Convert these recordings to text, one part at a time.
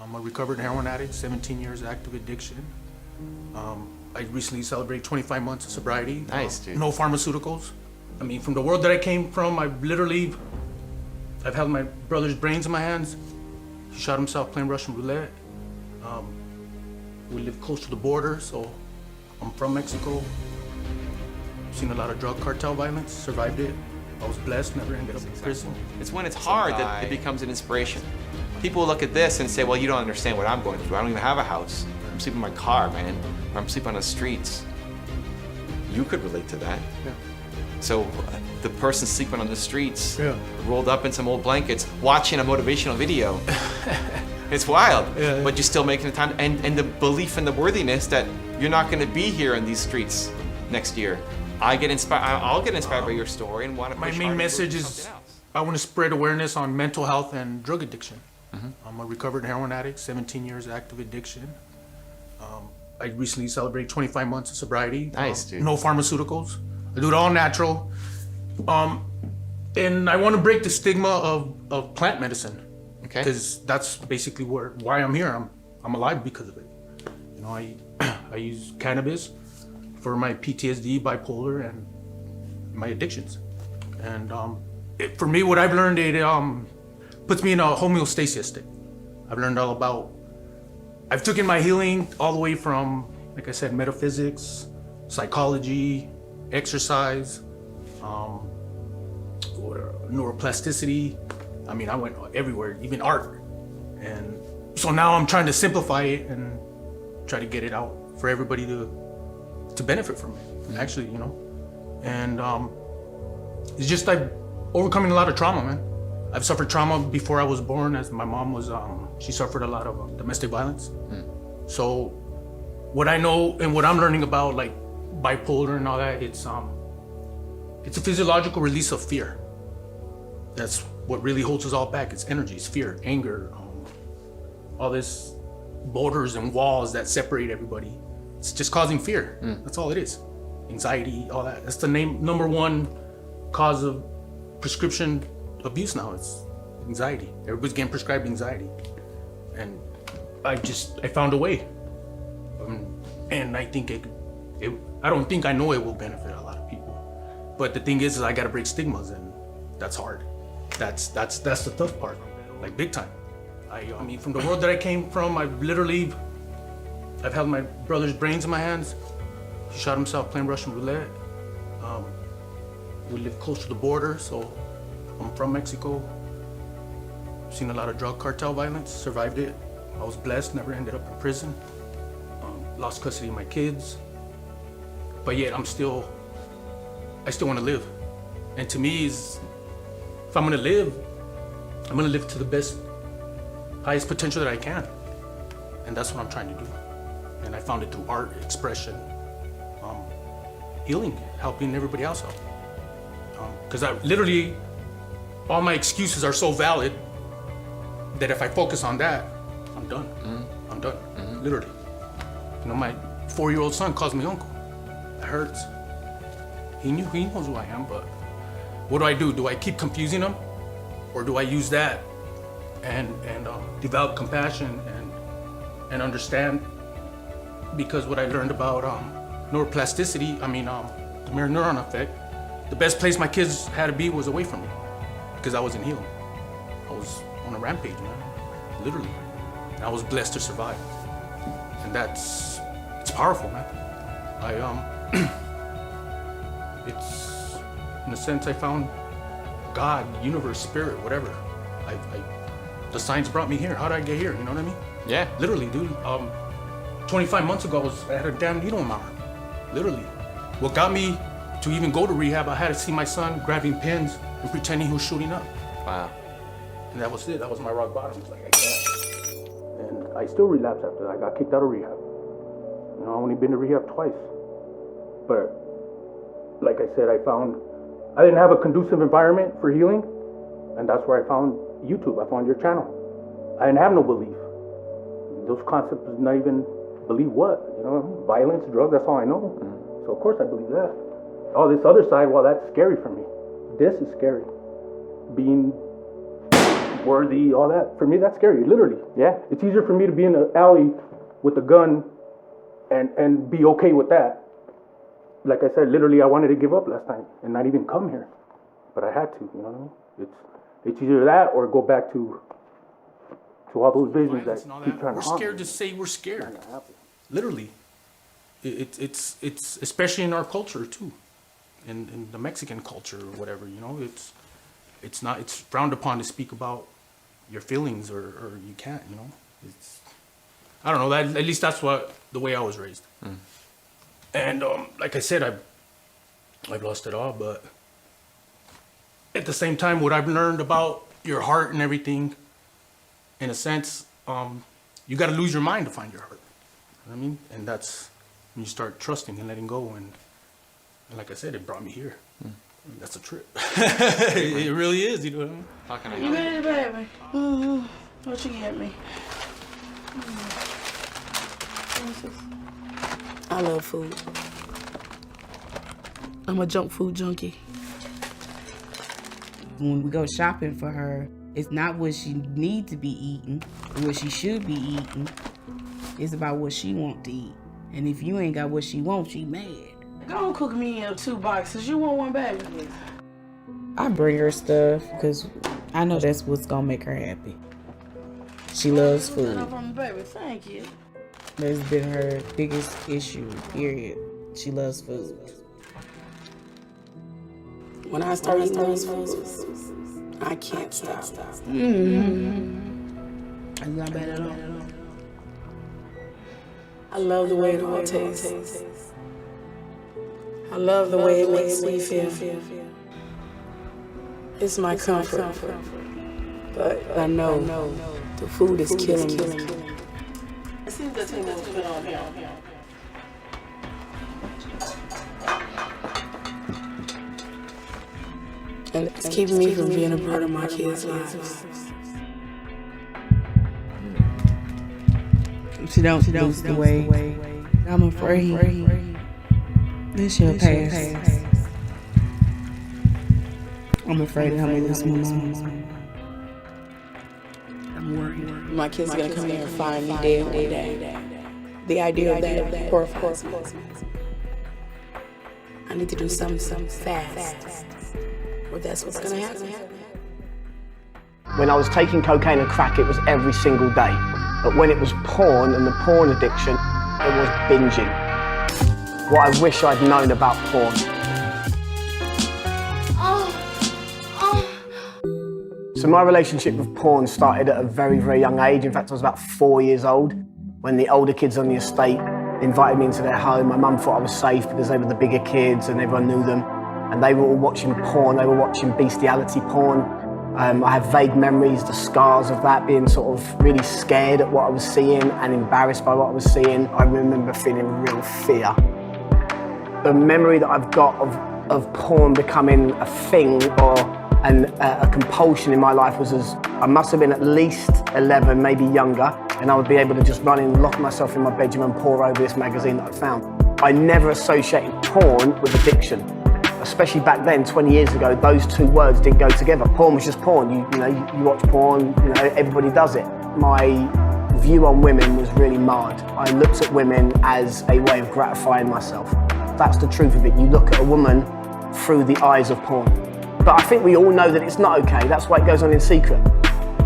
I'm a recovered heroin addict, 17 years active addiction. I recently celebrated 25 months of sobriety. Nice, dude. No pharmaceuticals. I mean, from the world that I came from, I've held my brother's brains in my hands. He shot himself playing Russian roulette. We live close to the border, so I'm from Mexico. Seen a lot of drug cartel violence, survived it. I was blessed, never ended up in prison. It's when it's hard that it becomes an inspiration. People look at this and say, well, you don't understand what I'm going through. I don't even have a house. I'm sleeping in my car, man. Or I'm sleeping on the streets. You could relate to that. Yeah. So the person sleeping on the streets, Yeah. rolled up in some old blankets, watching a motivational video. It's wild, Yeah. but you're still making the time. And the belief and the worthiness that you're not gonna be here in these streets next year. I'll get inspired by your story and want to My push main hard and message do is something else. I want to spread awareness on mental health and drug addiction. I'm a recovered heroin addict, 17 years active addiction. I recently celebrated 25 months of sobriety. Nice, dude. No pharmaceuticals. I do it all natural. And I want to break the stigma of plant medicine. Okay. Because that's basically why I'm here. I'm alive because of it. You know, I use cannabis for my PTSD, bipolar, and my addictions. And for me, what I've learned, it puts me in a homeostasis state. I've learned all about, I've taken my healing all the way from, like I said, metaphysics, psychology, exercise, neuroplasticity. I mean, I went everywhere, even art. And so now I'm trying to simplify it and try to get it out for everybody to benefit from it, actually, you know. And it's just like overcoming a lot of trauma, man. I've suffered trauma before I was born, as my mom was, she suffered a lot of domestic violence. So what I know and what I'm learning about, like bipolar and all that, it's a physiological release of fear. That's what really holds us all back. It's energy, it's fear, anger, all this borders and walls that separate everybody. It's just causing fear. That's all it is. Anxiety, all that. That's the number one cause of prescription abuse now. It's anxiety. Everybody's getting prescribed anxiety. And I found a way. And I think I don't think I know it will benefit a lot of people. But the thing is I gotta break stigmas, and that's hard. That's the tough part, like big time. I mean, from the world that I came from, I've held my brother's brains in my hands. He shot himself playing Russian roulette. We live close to the border, so I'm from Mexico. Seen a lot of drug cartel violence, survived it. I was blessed, never ended up in prison. Lost custody of my kids. But yet I still want to live. And to me, if I'm gonna live, I'm gonna live to the best, highest potential that I can. And that's what I'm trying to do. And I found it through art, expression, healing, helping everybody else out. Because all my excuses are so valid that if I focus on that, I'm done. I'm done, literally. You know, my 4-year-old son calls me uncle. It hurts. He knows who I am, but what do? Do I keep confusing him? Or do I use that and develop compassion and understand? Because what I learned about neuroplasticity, the mirror neuron effect, the best place my kids had to be was away from me because I wasn't healing. I was on a rampage, man, literally. And I was blessed to survive. And it's powerful, man. It's, in a sense, I found God, universe, spirit, whatever. The science brought me here. How did I get here? You know what I mean? Yeah. Literally, dude. 25 months ago, I had a damn needle in my arm. Literally. What got me to even go to rehab, I had to see my son grabbing pins and pretending he was shooting up. Wow. And that was it. That was my rock bottom. It's like I can't. And I still relapsed after that. I got kicked out of rehab. You know, I've only been to rehab twice. But like I said, I didn't have a conducive environment for healing. And that's where I found YouTube. I found your channel. I didn't have no belief. Those concepts, not even believe what, you know, violence, drugs, that's all I know. So of course I believe that. All this other side, well, that's scary for me. This is scary. Being worthy, all that. For me, that's scary, literally. Yeah. It's easier for me to be in an alley with a gun and be okay with that. Like I said, literally, I wanted to give up last night and not even come here. But I had to, you know what I mean? It's either that or go back to all those visions that keep trying to haunt me. We're scared to say we're scared. Literally. It's especially in our culture too. In the Mexican culture or whatever, you know, it's frowned upon to speak about your feelings or you can't, you know. I don't know, at least that's the way I was raised. And like I said, I've lost it all, but at the same time, what I've learned about your heart and everything, in a sense, you got to lose your mind to find your heart. You know what I mean? And that's when you start trusting and letting go. And like I said, it brought me here. That's a trip. It really is. You know what I mean? How can I You help? ready, baby? What you get me? I love food. I'm a junk food junkie. When we go shopping for her, it's not what she needs to be eating or what she should be eating. It's about what she wants to eat. And if you ain't got what she wants, she mad. Go cook me 2 boxes. You want one, baby? I bring her stuff because I know that's what's gonna make her happy. She loves food. No problem, baby. Thank you. That's been her biggest issue, period. She loves food. When I start eating those foods, I can't stop. It's not bad at all. I love the way it all tastes. I love the way it makes me feel. It's my comfort. But I know the food is killing me. It seems that too much good on here. And it's keeping me from being a part of my kids' lives. She don't lose the weight. I'm afraid this she'll pass. I'm afraid I'm gonna lose my mom. I'm worried. My kids are gonna come here and find me dead one day. The idea of that horrifies me. I need to do something fast. Or that's what's gonna happen. When I was taking cocaine and crack, it was every single day. But when it was porn and the porn addiction, it was binging. What I wish I'd known about porn. So my relationship with porn started at a very, very young age. In fact, I was about 4 years old when the older kids on the estate invited me into their home. My mum thought I was safe because they were the bigger kids and everyone knew them. And they were all watching porn, they were watching bestiality porn. I have vague memories, the scars of that, being sort of really scared at what I was seeing and embarrassed by what I was seeing. I remember feeling real fear. The memory that I've got of porn becoming a thing or a compulsion in my life was I must have been at least 11, maybe younger, and I would be able to just run in, lock myself in my bedroom and pore over this magazine that I found. I never associated porn with addiction. Especially back then, 20 years ago, those two words didn't go together. Porn was just porn. You watch porn, everybody does it. My view on women was really marred. I looked at women as a way of gratifying myself. That's the truth of it. You look at a woman through the eyes of porn. But I think we all know that it's not okay. That's why it goes on in secret.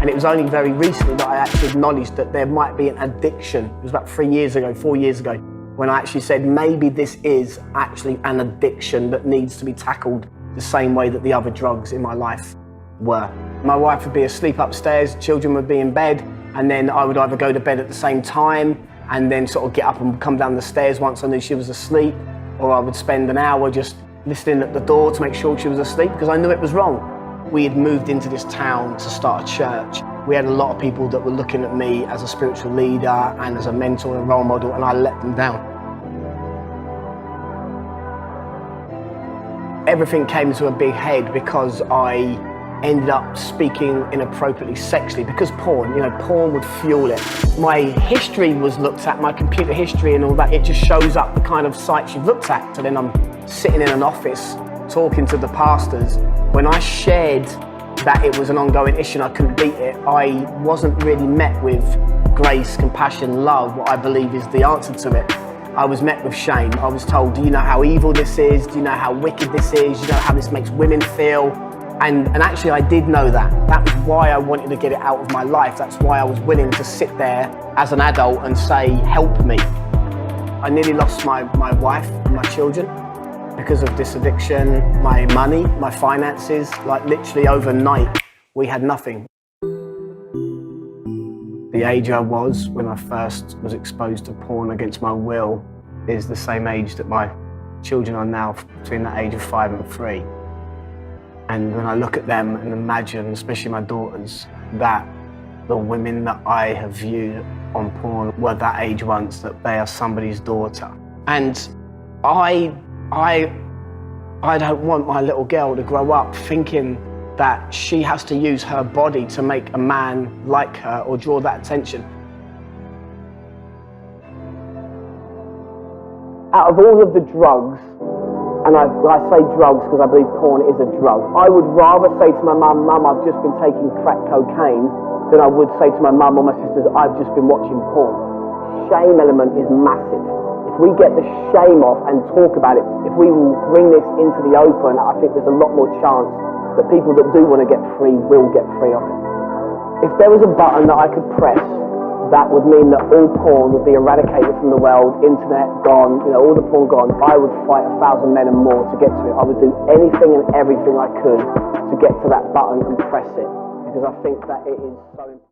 And it was only very recently that I actually acknowledged that there might be an addiction. It was about 4 years ago, when I actually said maybe this is actually an addiction that needs to be tackled the same way that the other drugs in my life were. My wife would be asleep upstairs, children would be in bed, and then I would either go to bed at the same time and then sort of get up and come down the stairs once I knew she was asleep, or I would spend an hour just listening at the door to make sure she was asleep because I knew it was wrong. We had moved into this town to start a church. We had a lot of people that were looking at me as a spiritual leader and as a mentor and role model, and I let them down. Everything came to a big head because I ended up speaking inappropriately sexually because porn would fuel it. My history was looked at, my computer history and all that. It just shows up the kind of sites you've looked at. So then I'm sitting in an office talking to the pastors. When I shared that it was an ongoing issue and I couldn't beat it, I wasn't really met with grace, compassion, love, what I believe is the answer to it. I was met with shame. I was told, do you know how evil this is? Do you know how wicked this is? Do you know how this makes women feel? And actually I did know that. That was why I wanted to get it out of my life. That's why I was willing to sit there as an adult and say, help me. I nearly lost my wife and my children because of this addiction, my money, my finances. Like literally overnight, we had nothing. The age I was when I first was exposed to porn against my will is the same age that my children are now, between the age of 5 and 3. And when I look at them and imagine, especially my daughters, that the women that I have viewed on porn were that age once, that they are somebody's daughter. And I don't want my little girl to grow up thinking that she has to use her body to make a man like her or draw that attention. Out of all of the drugs, and I say drugs because I believe porn is a drug, I would rather say to my mum, Mum, I've just been taking crack cocaine, than I would say to my mum or my sisters, I've just been watching porn. Shame element is massive. If we get the shame off and talk about it, if we bring this into the open, I think there's a lot more chance that people that do want to get free will get free of it. If there was a button that I could press, that would mean that all porn would be eradicated from the world, internet gone, you know, all the porn gone. I would fight 1,000 men and more to get to it. I would do anything and everything I could to get to that button and press it, because I think that it is so important.